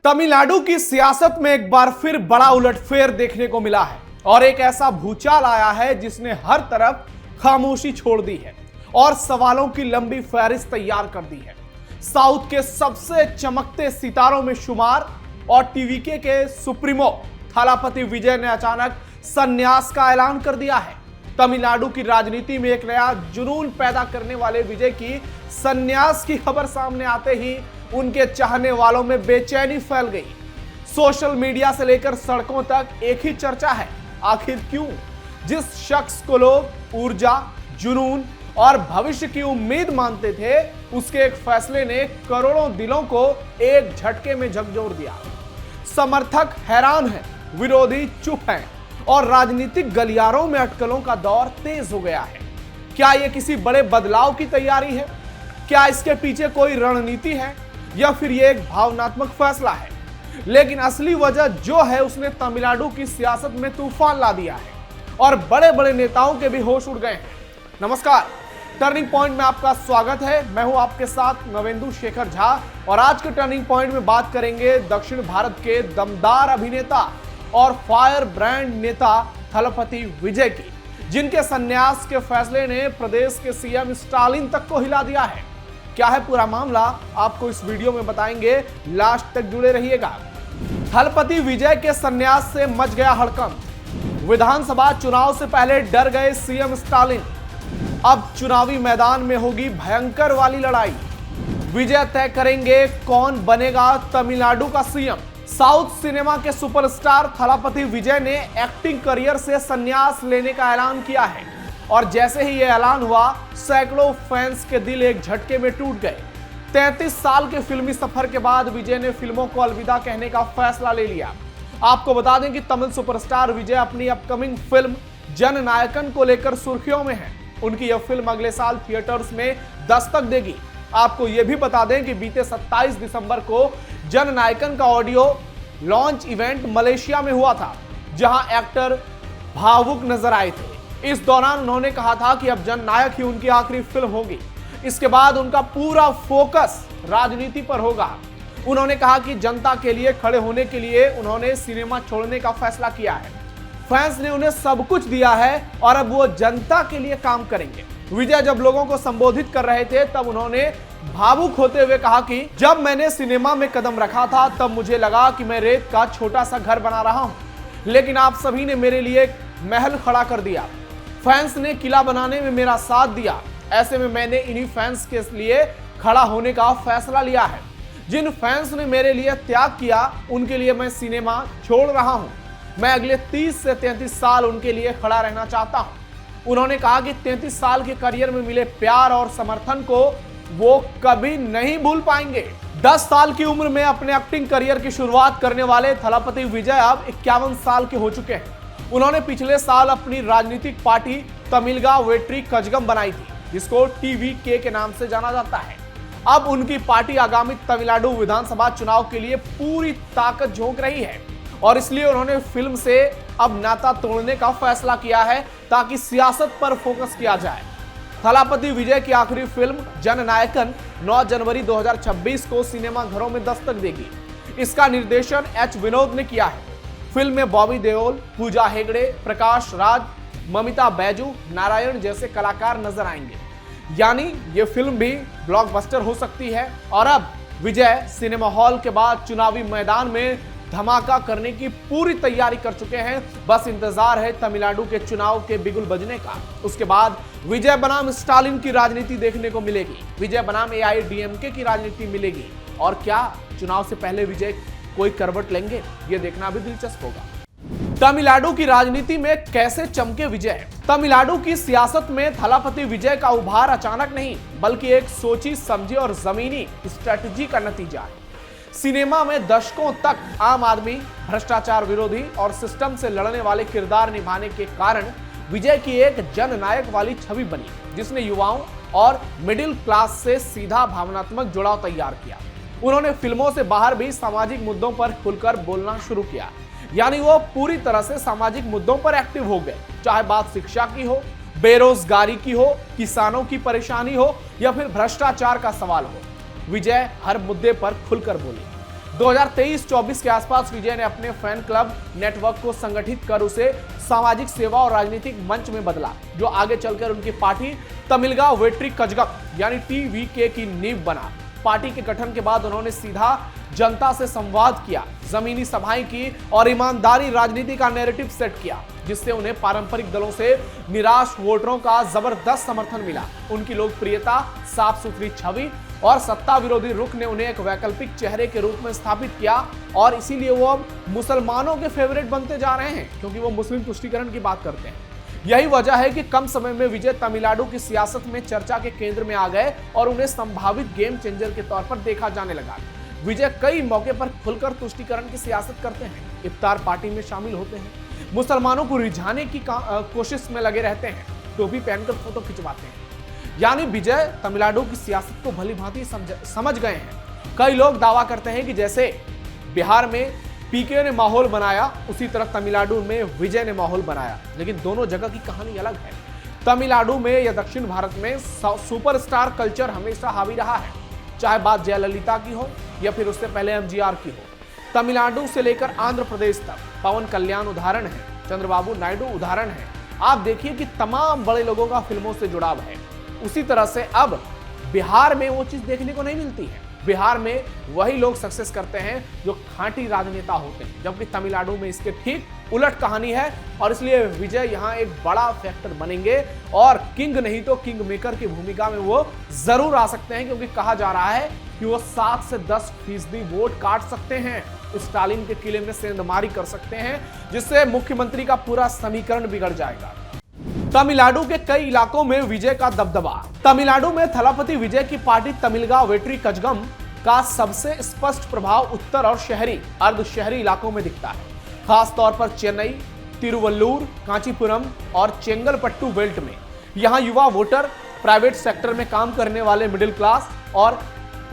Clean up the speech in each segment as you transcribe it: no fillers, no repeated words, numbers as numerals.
तमिलनाडु की सियासत में एक बार फिर बड़ा उलटफेर देखने को मिला है और एक ऐसा भूचाल आया है जिसने हर तरफ खामोशी छोड़ दी है और सवालों की लंबी फहरिस्त तैयार कर दी है। साउथ के सबसे चमकते सितारों में शुमार और टीवीके के सुप्रीमो थलापति विजय ने अचानक संन्यास का ऐलान कर दिया है। तमिलनाडु की राजनीति में एक नया जुनून पैदा करने वाले विजय की संन्यास की खबर सामने आते ही उनके चाहने वालों में बेचैनी फैल गई। सोशल मीडिया से लेकर सड़कों तक एक ही चर्चा है, आखिर क्यों? जिस शख्स को लोग ऊर्जा, जुनून और भविष्य की उम्मीद मानते थे, उसके एक फैसले ने करोड़ों दिलों को एक झटके में झकझोर दिया। समर्थक हैरान हैं, विरोधी चुप हैं और राजनीतिक गलियारों में अटकलों का दौर तेज हो गया है। क्या यह किसी बड़े बदलाव की तैयारी है? क्या इसके पीछे कोई रणनीति है या फिर यह एक भावनात्मक फैसला है? लेकिन असली वजह जो है उसने तमिलनाडु की सियासत में तूफान ला दिया है और बड़े बड़े नेताओं के भी होश उड़ गए हैं। नमस्कार, टर्निंग पॉइंट में आपका स्वागत है। मैं हूं आपके साथ नवेंदु शेखर झा और आज के टर्निंग पॉइंट में बात करेंगे दक्षिण भारत के दमदार अभिनेता और फायर ब्रांड नेता थलपति विजय की, जिनके संन्यास के फैसले ने प्रदेश के सीएम स्टालिन तक को हिला दिया है। क्या है पूरा मामला, आपको इस वीडियो में बताएंगे, लास्ट तक जुड़े रहिएगा। थलपति विजय के संन्यास से मच गया हड़कंप। विधानसभा चुनाव से पहले डर गए सीएम स्टालिन। अब चुनावी मैदान में होगी भयंकर वाली लड़ाई। विजय तय करेंगे कौन बनेगा तमिलनाडु का सीएम। साउथ सिनेमा के सुपरस्टार थलापति विजय ने एक्टिंग करियर से संन्यास लेने का ऐलान किया है और जैसे ही यह ऐलान हुआ, सैकड़ों फैंस के दिल एक झटके में टूट गए। 33 साल के फिल्मी सफर के बाद विजय ने फिल्मों को अलविदा कहने का फैसला ले लिया। आपको बता दें कि तमिल सुपरस्टार विजय अपनी अपकमिंग फिल्म जननायकन को लेकर सुर्खियों में है। उनकी यह फिल्म अगले साल थिएटर्स में दस्तक देगी। आपको यह भी बता दें कि बीते 27 दिसंबर को जननायकन का ऑडियो लॉन्च इवेंट मलेशिया में हुआ था, जहां एक्टर भावुक नजर आए थे। इस दौरान उन्होंने कहा था कि अब जननायक ही उनकी आखिरी फिल्म होगी। इसके बाद उनका पूरा फोकस राजनीति पर होगा। उन्होंने कहा कि जनता के लिए खड़े होने के लिए उन्होंने सिनेमा छोड़ने का फैसला किया है। फैंस ने उन्हें सब कुछ दिया है और अब वो जनता के लिए काम करेंगे। विजय जब लोगों को संबोधित कर रहे थे तब उन्होंने भावुक होते हुए कहा कि जब मैंने सिनेमा में कदम रखा था तब मुझे लगा कि मैं रेत का छोटा सा घर बना रहा हूं, लेकिन आप सभी ने मेरे लिए एक महल खड़ा कर दिया। फैंस ने किला बनाने में मेरा साथ दिया। ऐसे में मैंने इन्हीं फैंस के लिए खड़ा होने का फैसला लिया है। जिन फैंस ने मेरे लिए त्याग किया उनके लिए मैं सिनेमा छोड़ रहा हूं। मैं अगले 30 से 33 साल उनके लिए खड़ा रहना चाहता हूं। उन्होंने कहा कि 33 साल के करियर में मिले प्यार और समर्थन को वो कभी नहीं भूल पाएंगे। 10 साल की उम्र में अपने एक्टिंग करियर की शुरुआत करने वाले थलापति विजय अब 51 साल के हो चुके हैं। उन्होंने पिछले साल अपनी राजनीतिक पार्टी तमिलगा वेट्री कजगम बनाई थी, जिसको टीवीके के नाम से जाना जाता है। अब उनकी पार्टी आगामी तमिलनाडु विधानसभा चुनाव के लिए पूरी ताकत झोंक रही है और इसलिए उन्होंने फिल्म से अब नाता तोड़ने का फैसला किया है ताकि सियासत पर फोकस किया जाए। थलापति विजय की आखिरी फिल्म जननायकन 9 जनवरी 2026 को सिनेमा घरों में दस्तक देगी। इसका निर्देशन एच विनोद ने किया है। फिल्म में बॉबी देओल, पूजा हेगड़े, प्रकाश राज, ममिता बैजू, नारायण जैसे कलाकार नजर आएंगे। यानी ये फिल्म भी ब्लॉकबस्टर हो सकती है और अब विजय सिनेमा हॉल के बाद चुनावी मैदान में धमाका करने की पूरी तैयारी कर चुके हैं। बस इंतजार है तमिलनाडु के चुनाव के बिगुल बजने का। उसके बाद विजय बनाम स्टालिन की राजनीति देखने को मिलेगी। विजय बनाम एआईएडीएमके की राजनीति मिलेगी और क्या चुनाव से पहले विजय कोई करवट लेंगे, ये देखना भी दिलचस्प होगा। तमिलनाडु की राजनीति में कैसे चमके विजय? तमिलनाडु की सियासत में थलापति विजय का उभार अचानक नहीं, बल्कि एक सोची समझी और जमीनी स्ट्रेटजी का नतीजा है। सिनेमा में दशकों तक आम आदमी, भ्रष्टाचार विरोधी और सिस्टम से लड़ने वाले किरदार निभाने के कारण विजय की एक जननायक वाली छवि बनी, जिसने युवाओं और मिडिल क्लास से सीधा भावनात्मक जुड़ाव तैयार किया। उन्होंने फिल्मों से बाहर भी सामाजिक मुद्दों पर खुलकर बोलना शुरू किया, यानी वो पूरी तरह से सामाजिक मुद्दों पर एक्टिव हो गए। चाहे बात शिक्षा की हो, बेरोजगारी की हो, किसानों की परेशानी हो या फिर भ्रष्टाचार का सवाल हो, विजय हर मुद्दे पर खुलकर बोले। 2023-24 के आसपास विजय ने अपने फैन क्लब नेटवर्क को संगठित कर उसे सामाजिक सेवा और राजनीतिक मंच में बदला, जो आगे चलकर उनकी पार्टी तमिलगा वेट्री कजगम यानी टीवीके की नींव बना। पार्टी के गठन के बाद उन्होंने सीधा जनता से संवाद किया, जमीनी सभाएं की और ईमानदारी राजनीति का नैरेटिव सेट किया, जिससे उन्हें पारंपरिक दलों से निराश वोटरों का जबरदस्त समर्थन मिला। उनकी लोकप्रियता, साफ सुथरी छवि और सत्ता विरोधी रुख ने उन्हें एक वैकल्पिक चेहरे के रूप में स्थापित किया और इसीलिए वो अब मुसलमानों के फेवरेट बनते जा रहे हैं, क्योंकि वो मुस्लिम तुष्टीकरण की बात करते हैं। यही वजह है कि कम समय में विजय तमिलनाडु की सियासत में चर्चा के केंद्र में आ गए और उन्हें संभावित गेम चेंजर के तौर पर देखा जाने लगा। विजय कई मौके पर खुलकर तुष्टीकरण की सियासत करते हैं, इफ्तार पार्टी में शामिल होते हैं, मुसलमानों को रिझाने की कोशिश में लगे रहते हैं, टोपी पहनकर फोटो खिंचवाते हैं। यानी विजय तमिलनाडु की सियासत को भली भांति समझ गए हैं। कई लोग दावा करते हैं कि जैसे बिहार में पीके ने माहौल बनाया, उसी तरह तमिलनाडु में विजय ने माहौल बनाया, लेकिन दोनों जगह की कहानी अलग है। तमिलनाडु में या दक्षिण भारत में सुपरस्टार कल्चर हमेशा हावी रहा है, चाहे बात जयललिता की हो या फिर उससे पहले एमजीआर की हो। तमिलनाडु से लेकर आंध्र प्रदेश तक पवन कल्याण उदाहरण है, चंद्रबाबू नायडू उदाहरण है। आप देखिए कि तमाम बड़े लोगों का फिल्मों से जुड़ाव है। उसी तरह से अब बिहार में वो चीज देखने को नहीं मिलती है। बिहार में वही लोग सक्सेस करते हैं जो खांटी राजनेता होते हैं, जबकि तमिलनाडु में इसके ठीक उलट कहानी है और इसलिए विजय यहाँ एक बड़ा फैक्टर बनेंगे और किंग नहीं तो किंग मेकर की भूमिका में वो जरूर आ सकते हैं, क्योंकि कहा जा रहा है कि वो 7 से 10% वोट काट सकते हैं, स्टालिन के किले में सेंधमारी कर सकते हैं, जिससे मुख्यमंत्री का पूरा समीकरण बिगड़ जाएगा। तमिलनाडु के कई इलाकों में विजय का दबदबा। तमिलनाडु में थलापति विजय की पार्टी तमिलगा वेट्री कजगम का सबसे स्पष्ट प्रभाव उत्तर और शहरी अर्ध शहरी इलाकों में दिखता है, खास तौर पर चेन्नई, तिरुवल्लूर, कांचीपुरम और चेंगलपट्टू बेल्ट में। यहां युवा वोटर, प्राइवेट सेक्टर में काम करने वाले मिडिल क्लास और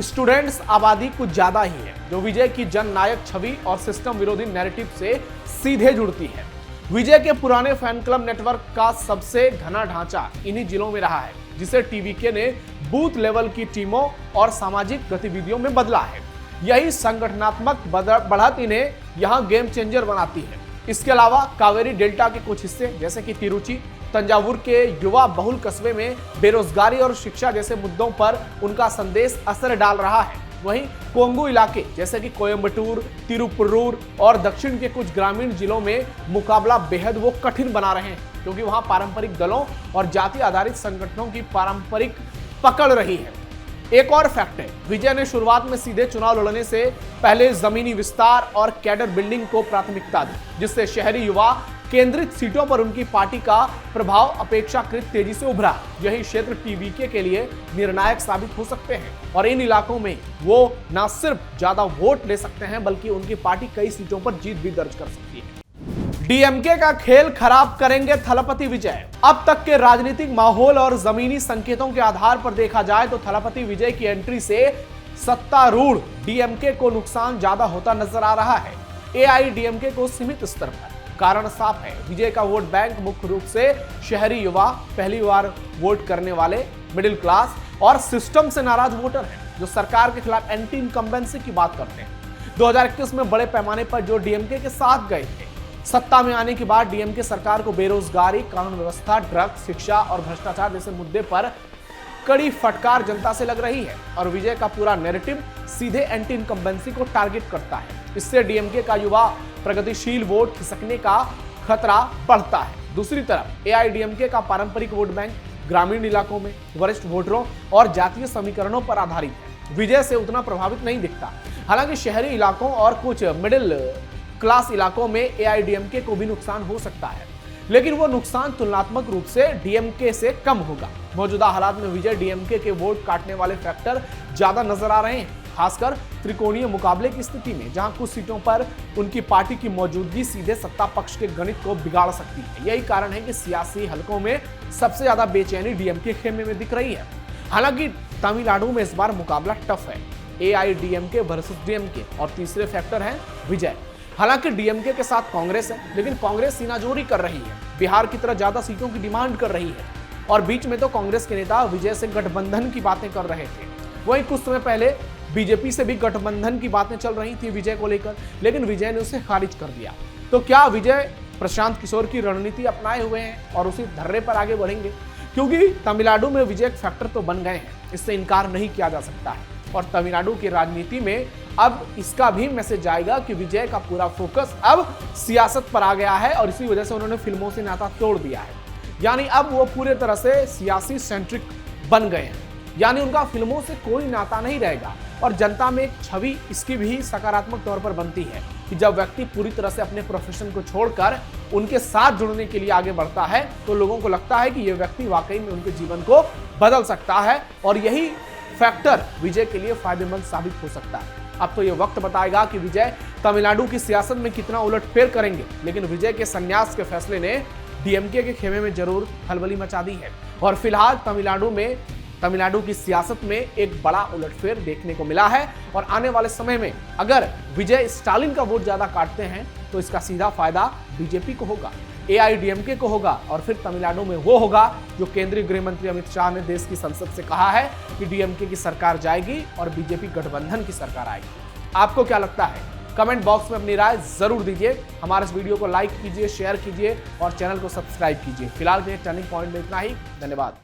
स्टूडेंट्स आबादी कुछ ज्यादा ही है, जो विजय की जननायक छवि और सिस्टम विरोधी नैरेटिव से सीधे जुड़ती है। विजय के पुराने फैन क्लब नेटवर्क का सबसे घना ढांचा इन्हीं जिलों में रहा है, जिसे टीवीके ने बूथ लेवल की टीमों और सामाजिक गतिविधियों में बदला है। यही संगठनात्मक बढ़त इन्हें यहां गेम चेंजर बनाती है। इसके अलावा कावेरी डेल्टा के कुछ हिस्से जैसे कि तिरुचि, तंजावुर के युवा बहुल कस्बे में बेरोजगारी और शिक्षा जैसे मुद्दों पर उनका संदेश असर डाल रहा है। वहीं कोंगू इलाके जैसे कि कोयम्बटूर, तिरुपुरूर और दक्षिण के कुछ ग्रामीण जिलों में मुकाबला बेहद वो कठिन बना रहे हैं, क्योंकि वहां पारंपरिक दलों और जाति आधारित संगठनों की पारंपरिक पकड़ रही है। एक और फैक्ट है, विजय ने शुरुआत में सीधे चुनाव लड़ने से पहले जमीनी विस्तार और कैडर बिल्डिंग को प्राथमिकता दी, जिससे शहरी युवा केंद्रित सीटों पर उनकी पार्टी का प्रभाव अपेक्षाकृत तेजी से उभरा। यही क्षेत्र टीवीके के लिए निर्णायक साबित हो सकते हैं और इन इलाकों में वो न सिर्फ ज्यादा वोट ले सकते हैं, बल्कि उनकी पार्टी कई सीटों पर जीत भी दर्ज कर सकती है। डीएमके का खेल खराब करेंगे थलापति विजय। अब तक के राजनीतिक माहौल और जमीनी संकेतों के आधार पर देखा जाए तो थलापति विजय की एंट्री से सत्तारूढ़ डीएमके को नुकसान ज्यादा होता नजर आ रहा है, एआईडीएमके को सीमित स्तर पर। कारण साफ है, विजय का वोट बैंक मुख्य रूप से शहरी युवा, पहली बार वोट करने वाले, मिडिल क्लास और सिस्टम से नाराज वोटर हैं, जो सरकार के खिलाफ एंटी इनकम्बेंसी की बात करते हैं। 2021 में बड़े पैमाने पर जो डीएमके के साथ गए थे, सत्ता में आने के बाद डीएमके सरकार को बेरोजगारी, कानून व्यवस्था, ड्रग्स, शिक्षा और भ्रष्टाचार जैसे मुद्दे पर कड़ी फटकार जनता से लग रही है और विजय का पूरा नैरेटिव सीधे एंटी इनकम्बेंसी को टारगेट करता है। इससे डीएमके का युवा प्रगतिशील वोट खिसकने का खतरा बढ़ता है। दूसरी तरफ एआईडीएमके का पारंपरिक वोट बैंक ग्रामीण इलाकों में वरिष्ठ वोटरों और जातीय समीकरणों पर आधारित है, विजय से उतना प्रभावित नहीं दिखता। हालांकि शहरी इलाकों और कुछ मिडिल क्लास इलाकों में एआईडीएमके को भी नुकसान हो सकता है, लेकिन वो नुकसान तुलनात्मक रूप से डीएमके से कम होगा। मौजूदा हालात में विजय डीएमके के वोट काटने वाले फैक्टर ज्यादा नजर आ रहे हैं, खासकर त्रिकोणीय मुकाबले की स्थिति में, जहां कुछ सीटों पर उनकी पार्टी की मौजूदगी सीधे सत्ता पक्ष के गणित को बिगाड़ सकती है। यही कारण है कि सियासी हलकों में सबसे ज्यादा बेचैनी डीएमके खेमे में दिख रही है। हालांकि तमिलनाडु में इस बार मुकाबला टफ है, एआईडीएमके वर्सेस डीएमके, और तीसरे फैक्टर है विजय। हालांकि डीएमके के साथ कांग्रेस है, लेकिन कांग्रेस सीनाजोरी कर रही है, बिहार की तरह ज्यादा सीटों की डिमांड कर रही है, और बीच में तो कांग्रेस के नेता विजय से गठबंधन की बातें कर रहे थे। वहीं कुछ समय पहले बीजेपी से भी गठबंधन की बातें चल रही थी विजय को लेकर, लेकिन विजय ने उसे खारिज कर दिया। तो क्या विजय प्रशांत किशोर की रणनीति अपनाए हुए हैं और उसी धर्रे पर आगे बढ़ेंगे? क्योंकि तमिलनाडु में विजय एक फैक्टर तो बन गए हैं, इससे इनकार नहीं किया जा सकता है। और तमिलनाडु की राजनीति में अब इसका भी मैसेज आएगा कि विजय का पूरा फोकस अब सियासत पर आ गया है और इसी वजह से उन्होंने फिल्मों से नाता तोड़ दिया है। यानी अब वो पूरे तरह से सियासी सेंट्रिक बन गए हैं, यानी उनका फिल्मों से कोई नाता नहीं रहेगा। और जनता में एक छवि इसकी भी सकारात्मक तौर पर बनती है कि जब व्यक्ति पूरी तरह से अपने प्रोफेशन को छोड़कर उनके साथ जुड़ने के लिए आगे बढ़ता है तो लोगों को लगता है कि यह व्यक्ति वाकई में उनके जीवन को बदल सकता है और यही फैक्टर विजय के लिए फायदेमंद साबित हो सकता है। अब तो यह वक्त बताएगा कि विजय तमिलनाडु की सियासत में कितना उलटफेर करेंगे, लेकिन विजय के संन्यास के फैसले ने डीएमके के खेमे में जरूर खलबली मचा दी है। और फिलहाल तमिलनाडु की सियासत में एक बड़ा उलटफेर देखने को मिला है और आने वाले समय में अगर विजय स्टालिन का वोट ज्यादा काटते हैं तो इसका सीधा फायदा बीजेपी को होगा, एआईडीएमके को होगा और फिर तमिलनाडु में वो होगा जो केंद्रीय गृह मंत्री अमित शाह ने देश की संसद से कहा है कि डीएमके की सरकार जाएगी और बीजेपी गठबंधन की सरकार आएगी। आपको क्या लगता है? कमेंट बॉक्स में अपनी राय जरूर दीजिए। हमारे इस वीडियो को लाइक कीजिए, शेयर कीजिए और चैनल को सब्सक्राइब कीजिए। फिलहाल के टर्निंग पॉइंट में इतना ही। धन्यवाद।